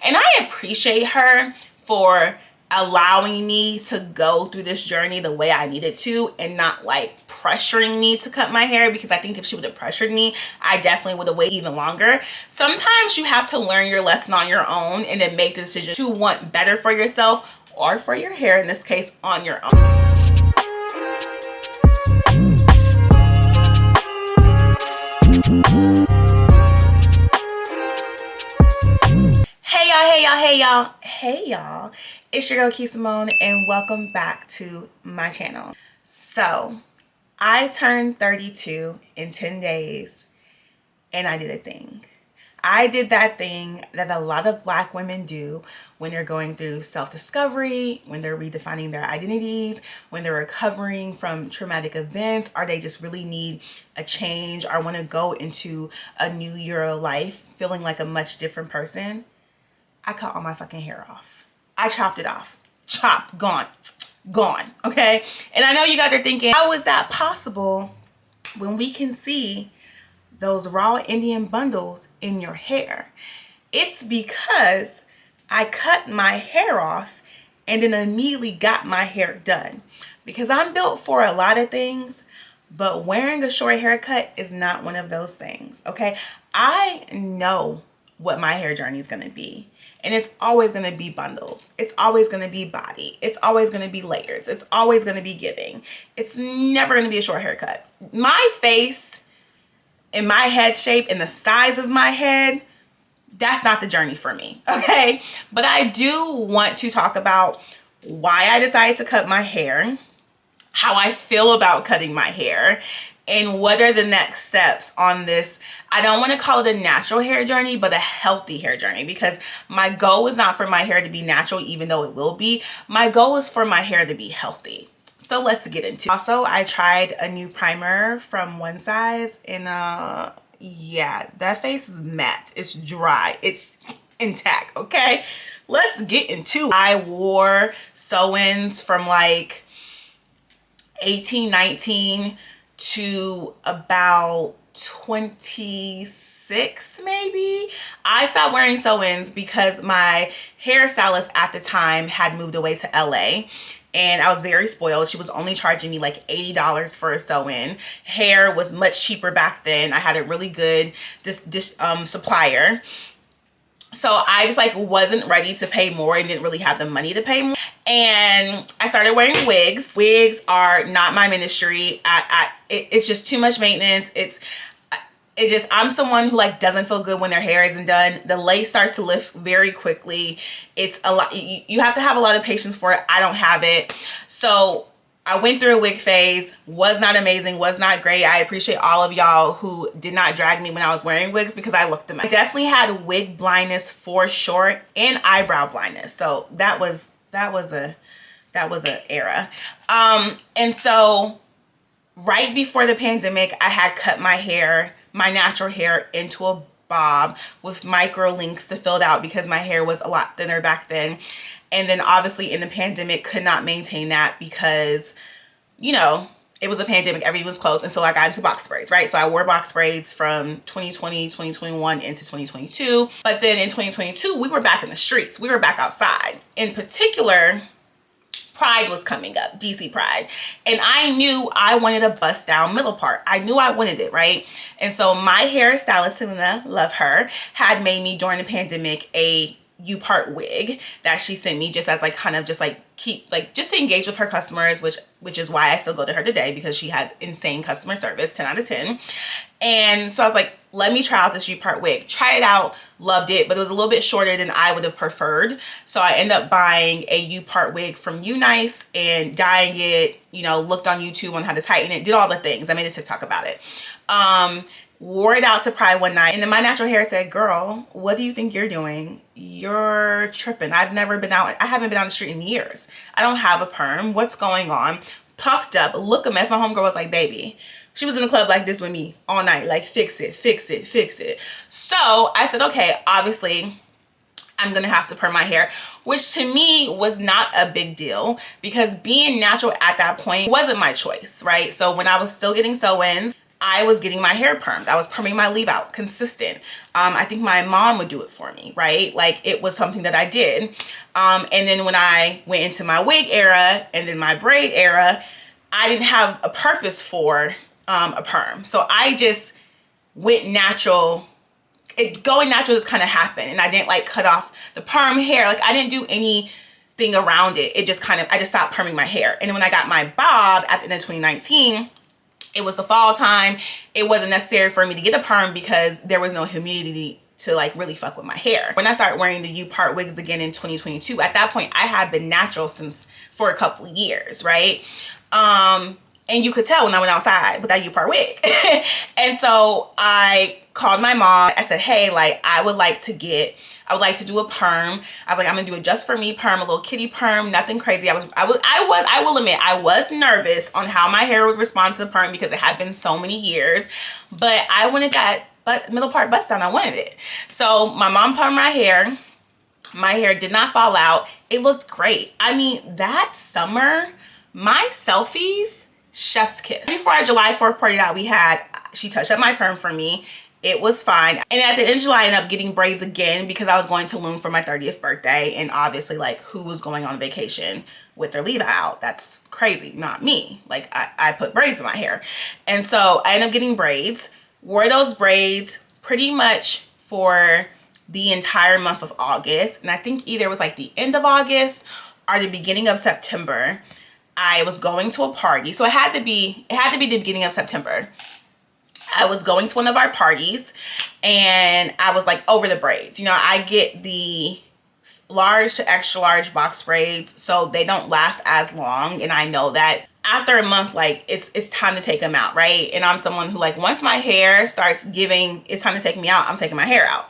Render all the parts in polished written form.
And I appreciate her for allowing me to go through this journey the way I needed to and not like pressuring me to cut my hair, because I think if she would have pressured me, I definitely would have waited even longer. Sometimes you have to learn your lesson on your own and then make the decision to want better for yourself, or for your hair in this case, on your own. Hey y'all, it's your girl Key Simone and welcome back to my channel. So I turned 32 in 10 days and I did a thing. I did that thing that a lot of Black women do when they're going through self-discovery, when they're redefining their identities, when they're recovering from traumatic events, or they just really need a change or want to go into a new year of life feeling like a much different person. I cut all my fucking hair off. I chopped it off. Chopped, gone, okay? And I know you guys are thinking, how is that possible when we can see those raw Indian bundles in your hair? It's because I cut my hair off and then immediately got my hair done. Because I'm built for a lot of things, but wearing a short haircut is not one of those things, okay? I know what my hair journey is gonna be. And it's always going to be bundles. It's always going to be body. It's always going to be layers. It's always going to be giving. It's never going to be a short haircut. My face and my head shape and the size of my head, that's not the journey for me, okay? But I do want to talk about why I decided to cut my hair, how I feel about cutting my hair, and what are the next steps on this. I don't want to call it a natural hair journey, but a healthy hair journey, because my goal is not for my hair to be natural, even though it will be. My goal is for my hair to be healthy. So let's get into it. Also, I tried a new primer from One Size, and yeah, that face is matte. It's dry. It's intact, okay? Let's get into it. I wore sew-ins from like 18, 19 to about 26 maybe. I stopped wearing sew-ins because my hairstylist at the time had moved away to LA and I was very spoiled. She was only charging me like $80 for a sew-in. Hair was much cheaper back then. I had a really good supplier. So I just like wasn't ready to pay more and didn't really have the money to pay more. And I started wearing wigs. Wigs are not my ministry. It's just too much maintenance. I'm someone who like doesn't feel good when their hair isn't done. The lace starts to lift very quickly. It's a lot. You have to have a lot of patience for it. I don't have it. So I went through a wig phase, was not amazing, was not great. I appreciate all of y'all who did not drag me when I was wearing wigs because I looked a mess. I definitely had wig blindness for sure and eyebrow blindness. So that was a era. And so right before the pandemic, I had cut my hair, my natural hair, into a bob with micro links to fill it out because my hair was a lot thinner back then. And then obviously in the pandemic could not maintain that because, you know, it was a pandemic, everything was closed. And so I got into box braids, right? So I wore box braids from 2020, 2021 into 2022. But then in 2022, we were back in the streets. We were back outside. In particular, Pride was coming up, DC Pride. And I knew I wanted a bust down middle part. I knew I wanted it, right? And so my hairstylist, Selena, love her, had made me during the pandemic a U-part wig that she sent me just as like kind of just like just to engage with her customers, which is why I still go to her today, because she has insane customer service, 10 out of 10. And so I was like, let me try out this U-part wig. Try it out, loved it, but it was a little bit shorter than I would have preferred. So I ended up buying a U-part wig from Unice and dyeing it, you know, looked on YouTube on how to tighten it, did all the things. I made a TikTok about it. Wore it out to Pride one night, and then my natural hair said, girl, what do you think you're doing? You're tripping. I haven't been out the street in years. I don't have a perm. What's going on? Puffed up, look a mess. My homegirl was like, baby, she was in the club like this with me all night, like fix it, fix it, fix it. So I said, okay, obviously I'm gonna have to perm my hair, which to me was not a big deal because being natural at that point wasn't my choice, right? So when I was still getting sew-ins, I was getting my hair permed. I was perming my leave out consistent. I think my mom would do it for me, right? Like it was something that I did. And then when I went into my wig era and then my braid era, I didn't have a purpose for a perm. So I just went natural. Going natural just kind of happened, and I didn't like cut off the perm hair. Like I didn't do anything around it. It just kind of, I just stopped perming my hair. And then when I got my bob at the end of 2019, it was the fall time. It wasn't necessary for me to get a perm because there was no humidity to like really fuck with my hair. When I started wearing the U-part wigs again in 2022, at that point I had been natural for a couple years, right? And you could tell when I went outside with that U-part wig. And so I called my mom. I said, hey, like I would like to do a perm. I was like, I'm gonna do it just for me perm, a little kitty perm, nothing crazy. I will admit, I was nervous on how my hair would respond to the perm because it had been so many years, but I wanted that middle part bust down. I wanted it. So my mom permed my hair. My hair did not fall out. It looked great. I mean, that summer, my selfies, chef's kiss. Before our July 4th party that we had, she touched up my perm for me. It was fine. And at the end of July, I ended up getting braids again because I was going to Tulum for my 30th birthday. And obviously, like, who was going on vacation with their leave out? That's crazy. Not me. Like, I put braids in my hair. And so I ended up getting braids. Wore those braids pretty much for the entire month of August. And I think either it was like the end of August or the beginning of September. I was going to a party. So it had to be the beginning of September. I was going to one of our parties and I was like over the braids. You know, I get the large to extra large box braids, so they don't last as long. And I know that after a month, like it's time to take them out, right? And I'm someone who, like, once my hair starts giving, it's time to take me out, I'm taking my hair out.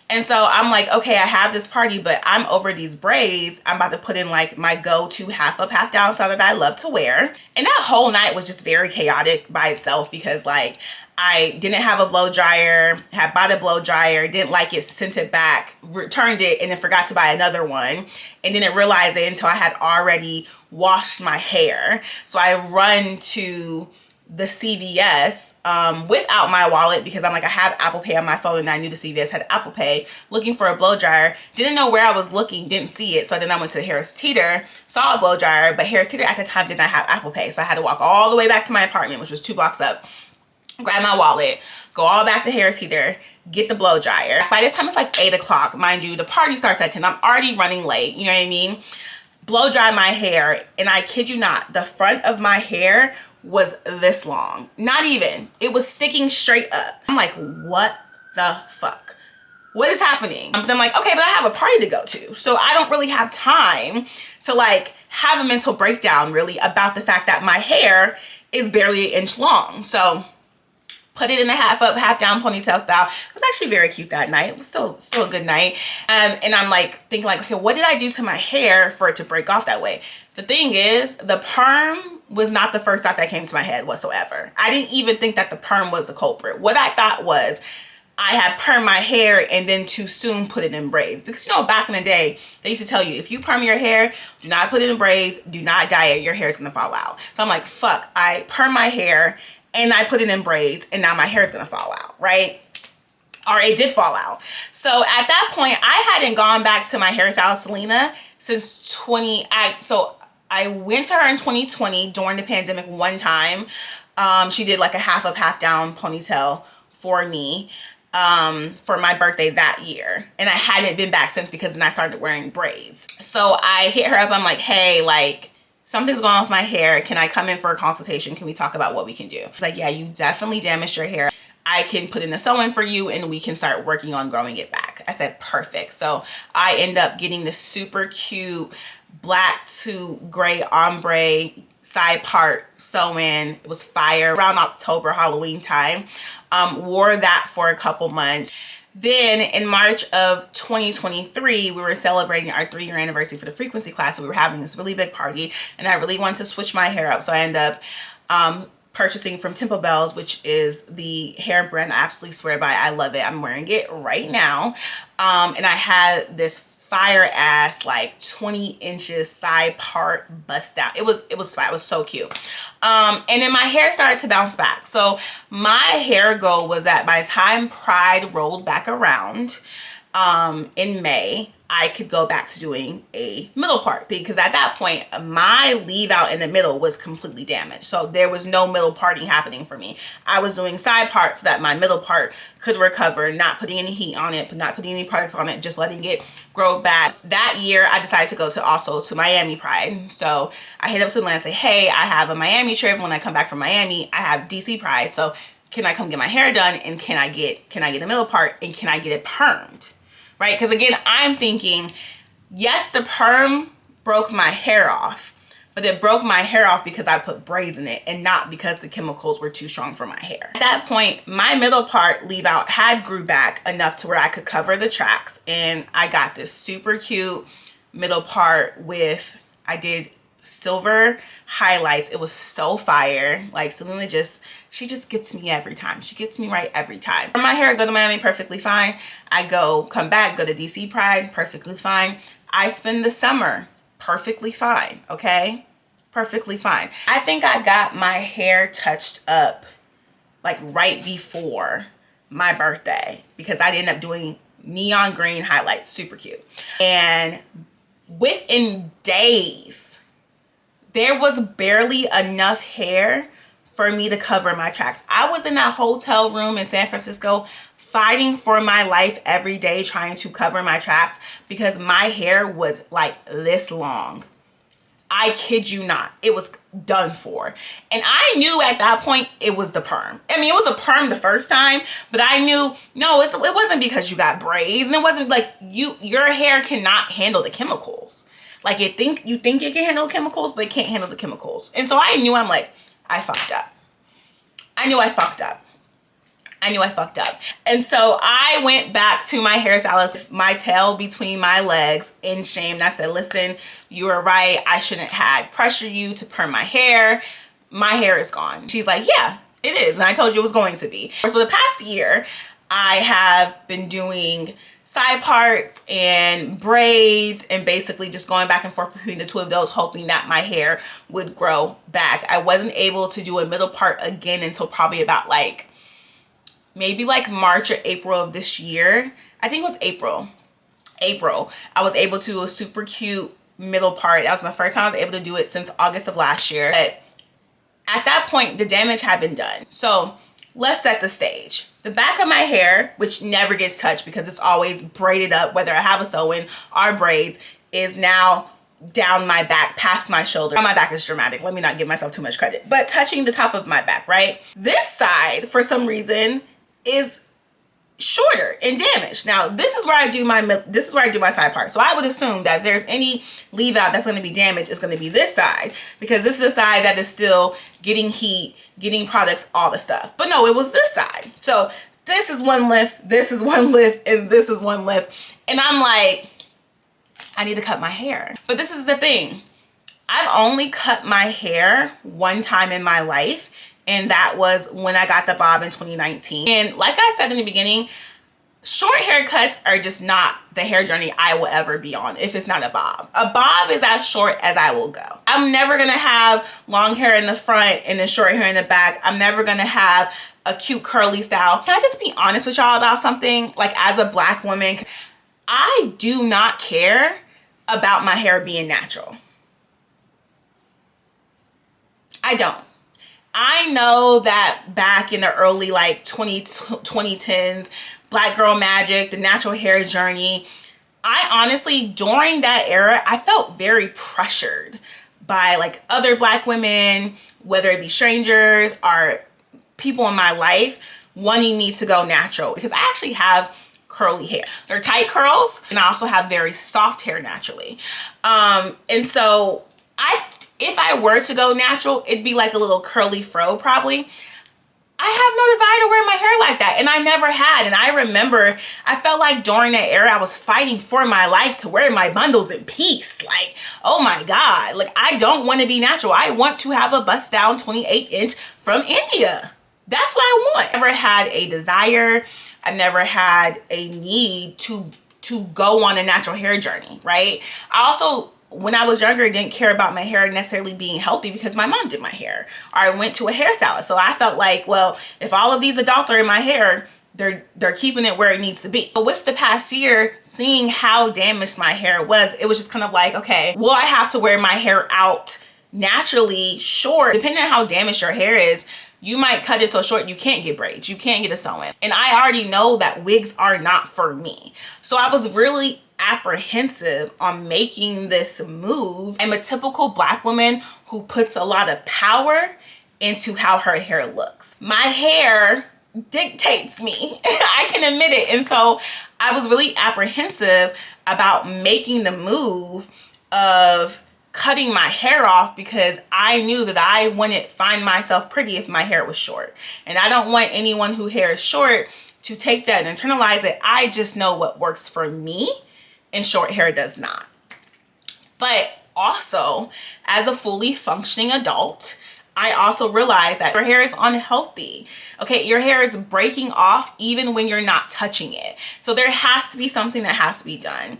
And so I'm like, okay, I have this party, but I'm over these braids. I'm about to put in like my go-to half up, half down style that I love to wear. And that whole night was just very chaotic by itself because, like, I didn't have a blow dryer, had bought a blow dryer, didn't like it, sent it back, returned it, and then forgot to buy another one. And didn't realize it until I had already washed my hair. So I run to the CVS without my wallet because I'm like, I have Apple Pay on my phone and I knew the CVS had Apple Pay, looking for a blow dryer. Didn't know where I was looking, didn't see it. So then I went to Harris Teeter, saw a blow dryer, but Harris Teeter at the time did not have Apple Pay. So I had to walk all the way back to my apartment, which was 2 blocks up, grab my wallet, go all back to Harris Teeter, get the blow dryer. By this time it's like 8 o'clock. Mind you, the party starts at 10. I'm already running late, you know what I mean? Blow dry my hair, and I kid you not, the front of my hair was this long. Not even. It was sticking straight up. I'm like, what the fuck? What is happening? But I'm like, okay, but I have a party to go to. So I don't really have time to like have a mental breakdown really about the fact that my hair is barely an inch long. So put it in a half up, half down ponytail style. It was actually very cute that night. It was still a good night. And I'm like thinking like, okay, what did I do to my hair for it to break off that way? The thing is, the perm was not the first thought that came to my head whatsoever. I didn't even think that the perm was the culprit. What I thought was I had permed my hair and then too soon put it in braids. Because, you know, back in the day, they used to tell you, if you perm your hair, do not put it in braids, do not dye it, your hair is going to fall out. So I'm like, fuck, I perm my hair and I put it in braids and now my hair is going to fall out, right? Or it did fall out. So at that point, I hadn't gone back to my hairstylist, Selena, since I went to her in 2020 during the pandemic one time. She did like a half up, half down ponytail for me for my birthday that year. And I hadn't been back since because then I started wearing braids. So I hit her up. I'm like, hey, like, something's going on with my hair. Can I come in for a consultation? Can we talk about what we can do? She's like, yeah, you definitely damaged your hair. I can put in a sew-in for you and we can start working on growing it back. I said, perfect. So I end up getting this super cute black to gray ombre side part sew-in. It was fire around October, Halloween time. Wore that for a couple months. Then in March of 2023, we were celebrating our 3-year anniversary for the frequency class. So we were having this really big party and I really wanted to switch my hair up. So I ended up purchasing from Temple Bells, which is the hair brand I absolutely swear by. I love it. I'm wearing it right now. And I had this fire ass like 20 inches side part bust down. It was fine. It was so cute. And then my hair started to bounce back. So my hair goal was that by the time Pride rolled back around in May, I could go back to doing a middle part, because at that point my leave out in the middle was completely damaged. So there was no middle parting happening for me. I was doing side parts so that my middle part could recover, not putting any heat on it, not putting any products on it, just letting it grow back. That year I decided to go to Miami Pride. So I hit up Salon and say, hey, I have a Miami trip. When I come back from Miami, I have DC Pride. So can I come get my hair done, and can I get a middle part, and can I get it permed? Right? Because again, I'm thinking, yes, the perm broke my hair off, but it broke my hair off because I put braids in it and not because the chemicals were too strong for my hair. At that point, my middle part leave out had grew back enough to where I could cover the tracks, and I got this super cute middle part with, I did silver highlights. It was so fire. Like, Selena she just gets me every time. She gets me right every time. For my hair, go to Miami, perfectly fine. I come back, go to DC Pride, perfectly fine. I spend the summer, perfectly fine, okay? Perfectly fine. I think I got my hair touched up like right before my birthday, because I ended up doing neon green highlights, super cute. And within days, there was barely enough hair for me to cover my tracks. I was in that hotel room in San Francisco fighting for my life every day, trying to cover my tracks, because my hair was like this long. I kid you not. It was done for. And I knew at that point it was the perm. I mean, it was a perm the first time, but I knew, no, it wasn't because you got braids, and it wasn't like your hair cannot handle the chemicals. Like, you think it can handle chemicals, but it can't handle the chemicals. And so I knew, I'm like, I fucked up. I knew I fucked up. I knew I fucked up. And so I went back to my hairstylist, my tail between my legs, in shame. And I said, listen, you were right. I shouldn't have pressured you to perm my hair. My hair is gone. She's like, yeah, it is. And I told you it was going to be. So the past year, I have been doing side parts and braids, and basically just going back and forth between the two of those, hoping that my hair would grow back. I wasn't able to do a middle part again until probably about maybe March or April of this year. I think it was April. I was able to do a super cute middle part. That was my first time I was able to do it since August of last year. But at that point, the damage had been done. So let's set the stage. The back of my hair, which never gets touched because it's always braided up, whether I have a sew-in or braids, is now down my back, past my shoulder. My back is dramatic. Let me not give myself too much credit. But touching the top of my back, right? This side, for some reason, is shorter and damaged. Now, this is where I do my side part. So I would assume that if there's any leave out that's going to be damaged, it's going to be this side, because this is the side that is still getting heat, getting products, all the stuff. But no, it was this side. So this is one lift, this is one lift, and this is one lift. And I'm like, I need to cut my hair. But this is the thing. I've only cut my hair one time in my life, and that was when I got the bob in 2019. And like I said in the beginning, short haircuts are just not the hair journey I will ever be on if it's not a bob. A bob is as short as I will go. I'm never gonna have long hair in the front and then short hair in the back. I'm never gonna have a cute curly style. Can I just be honest with y'all about something? Like, as a Black woman, I do not care about my hair being natural. I don't. I know that back in the early 2010s, Black Girl Magic, the natural hair journey, I honestly, during that era, I felt very pressured by other Black women, whether it be strangers or people in my life, wanting me to go natural, because I actually have curly hair. They're tight curls, and I also have very soft hair naturally. And so if I were to go natural, it'd be like a little curly fro probably. I have no desire to wear my hair like that, and I never had. And I remember, I felt like during that era, I was fighting for my life to wear my bundles in peace. Like, oh my God, I don't want to be natural. I want to have a bust down 28-inch from India. That's what I want. I never had a desire. I never had a need to to go on a natural hair journey, right? I also, when I was younger, didn't care about my hair necessarily being healthy because my mom did my hair, or I went to a hairstylist. So I felt like, well, if all of these adults are in my hair, they're keeping it where it needs to be. But with the past year, seeing how damaged my hair was, it was just kind of like, okay, will I have to wear my hair out naturally short? Depending on how damaged your hair is, you might cut it so short you can't get braids, you can't get a sew-in. And I already know that wigs are not for me. So I was really apprehensive on making this move. I'm a typical Black woman who puts a lot of power into how her hair looks. My hair dictates me. I can admit it. And so I was really apprehensive about making the move of cutting my hair off because I knew that I wouldn't find myself pretty if my hair was short. And I don't want anyone who hair is short to take that and internalize it. I just know what works for me, and short hair does not. But also, as a fully functioning adult, I also realized that your hair is unhealthy. Okay, your hair is breaking off even when you're not touching it. So there has to be something that has to be done.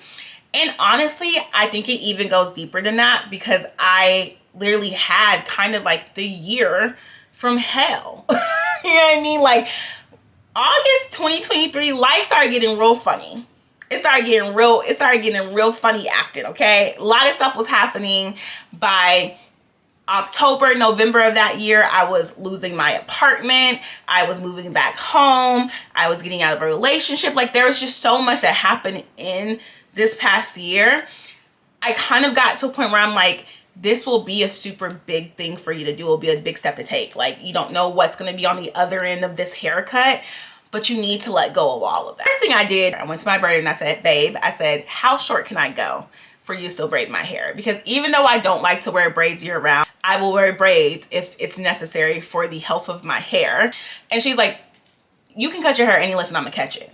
And honestly, I think it even goes deeper than that because I literally had kind of like the year from hell. You know what I mean? Like August 2023, life started getting real funny. It started getting real funny acting, okay? A lot of stuff was happening. By October, November of that year, I was losing my apartment. I was moving back home. I was getting out of a relationship. Like there was just so much that happened in this past year. I kind of got to a point where I'm like, this will be a super big thing for you to do. It will be a big step to take. Like you don't know what's going to be on the other end of this haircut, but you need to let go of all of that. First thing I did, I went to my braider and I said, babe, I said, how short can I go for you to still braid my hair? Because even though I don't like to wear braids year round, I will wear braids if it's necessary for the health of my hair. And she's like, you can cut your hair any length and I'm gonna catch it.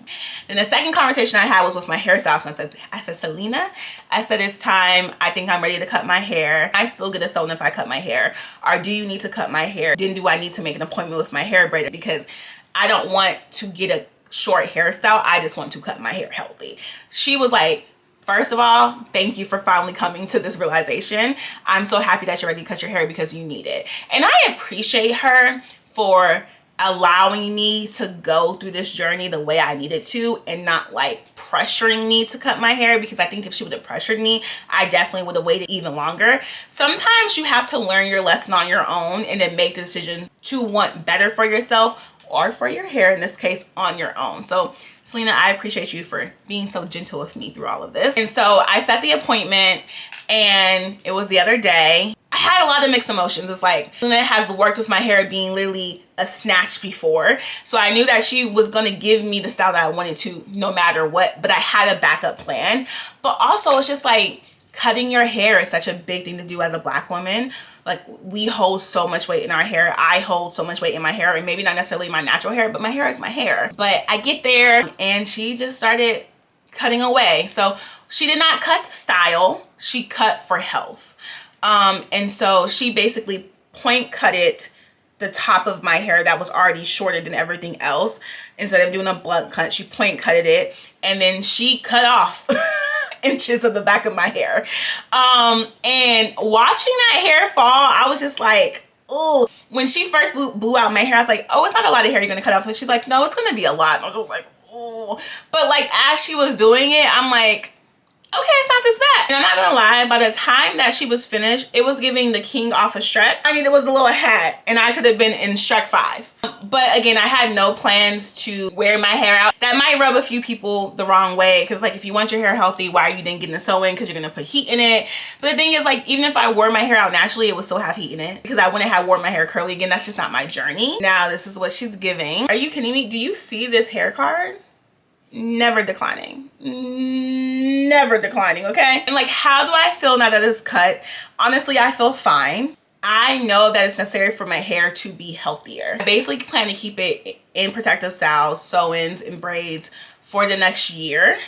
And the second conversation I had was with my hairstylist. And I said, Selena, I said, it's time. I think I'm ready to cut my hair. I still get a sew-in if I cut my hair. Or do you need to cut my hair? Then do I need to make an appointment with my hair braider? Because I don't want to get a short hairstyle. I just want to cut my hair healthy. She was like, first of all, thank you for finally coming to this realization. I'm so happy that you're ready to cut your hair because you need it. And I appreciate her for allowing me to go through this journey the way I needed to and not like pressuring me to cut my hair, because I think if she would have pressured me, I definitely would have waited even longer. Sometimes you have to learn your lesson on your own and then make the decision to want better for yourself or for your hair, in this case, on your own. So Selena, I appreciate you for being so gentle with me through all of this. And so I set the appointment and it was the other day. I had a lot of mixed emotions. It's like, Selena has worked with my hair being literally a snatch before. So I knew that she was gonna give me the style that I wanted to no matter what, but I had a backup plan. But also it's just like, cutting your hair is such a big thing to do as a Black woman. Like we hold so much weight in our hair. I hold so much weight in my hair, and maybe not necessarily my natural hair, but my hair is my hair. But I get there and she just started cutting away. So she did not cut to style, she cut for health. And so she basically point cutted the top of my hair that was already shorter than everything else. Instead of doing a blunt cut, she point cutted it, and then she cut off inches of the back of my hair. And watching that hair fall, I was just like, oh. When she first blew out my hair, I was like, oh, it's not a lot of hair you're gonna cut off. And she's like, no, it's gonna be a lot. And I was just like, oh. But like as she was doing it, I'm like, okay, it's not this bad. And I'm not gonna lie, by the time that she was finished, it was giving the king off of Shrek. I mean, it was a little hat and I could have been in Shrek 5. But again, I had no plans to wear my hair out. That might rub a few people the wrong way, because like if you want your hair healthy, why are you then getting a sew-in? Because you're gonna put heat in it. But the thing is, like, even if I wore my hair out naturally, it would still have heat in it, because I wouldn't have worn my hair curly again. That's just not my journey. Now this is what she's giving. Are you kidding me? Do you see this hair card? Never declining, never declining. Okay, and like, how do I feel now that it's cut? Honestly, I feel fine. I know that it's necessary for my hair to be healthier. I basically plan to keep it in protective styles, sew-ins and braids for the next year.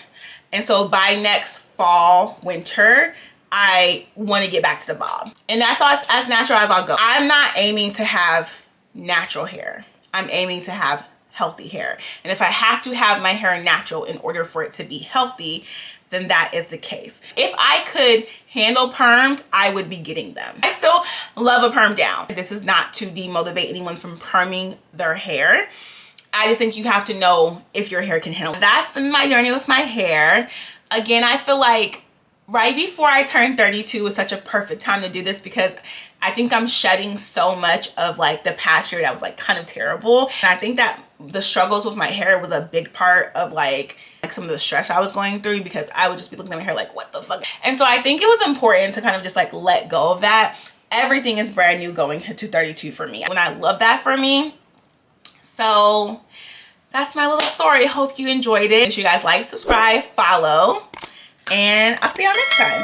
And so by next fall, winter, I want to get back to the bob. And that's as natural as I'll go. I'm not aiming to have natural hair. I'm aiming to have healthy hair. And if I have to have my hair natural in order for it to be healthy, then that is the case. If I could handle perms, I would be getting them. I still love a perm down. This is not to demotivate anyone from perming their hair. I just think you have to know if your hair can handle it. That's been my journey with my hair. Again, I feel like right before I turned 32 was such a perfect time to do this because I think I'm shedding so much of like the past year that was like kind of terrible. And I think that the struggles with my hair was a big part of like some of the stress I was going through, because I would just be looking at my hair like, what the fuck? And so I think it was important to kind of just like let go of that. Everything is brand new going to 32 for me. And I love that for me. So that's my little story. Hope you enjoyed it. If you guys like, subscribe, follow, and I'll see y'all next time.